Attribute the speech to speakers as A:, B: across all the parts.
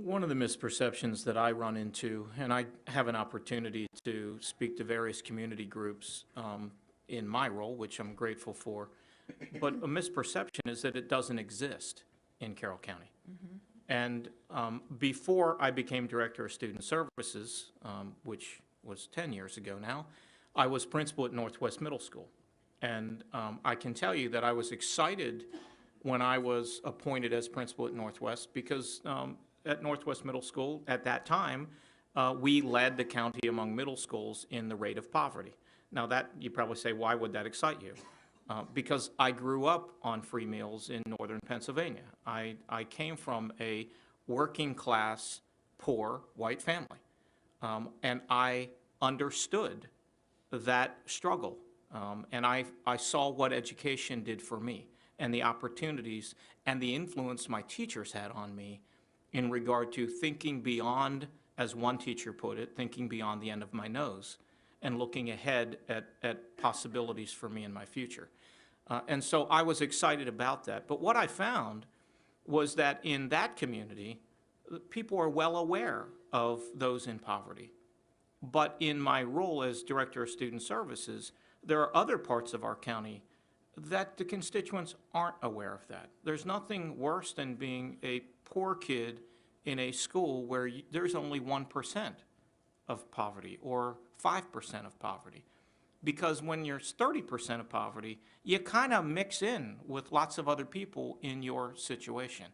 A: One of the misperceptions that I run into, and I have an opportunity to speak to various community groups in my role, which I'm grateful for, but a misperception is that it doesn't exist in Carroll County. And before I became Director of Student Services, which was 10 years ago now, I was principal at Northwest Middle School. And I can tell you that I was excited when I was appointed as principal at Northwest because at Northwest Middle School at that time, we led the county among middle schools in the rate of poverty. Now that, you probably say, why would that excite you? Because I grew up on free meals in northern Pennsylvania. I came from a working class, poor, white family. And I understood that struggle. And I saw what education did for me and the opportunities and the influence my teachers had on me in regard to thinking beyond, as one teacher put it, thinking beyond the end of my nose and looking ahead at possibilities for me in my future. And so I was excited about that. But what I found was that in that community, people are well aware of those in poverty. But in my role as Director of Student Services, there are other parts of our county that the constituents aren't aware of that. There's nothing worse than being a poor kid in a school where there's only 1% of poverty or 5% of poverty. Because when you're 30% of poverty, you kind of mix in with lots of other people in your situation.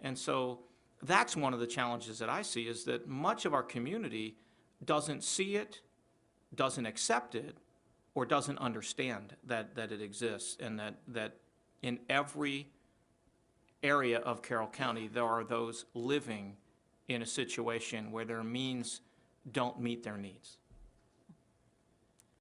A: And so that's one of the challenges that I see, is that much of our community doesn't see it, doesn't accept it, or doesn't understand that it exists, and that in every area of Carroll County there are those living in a situation where their means don't meet their needs.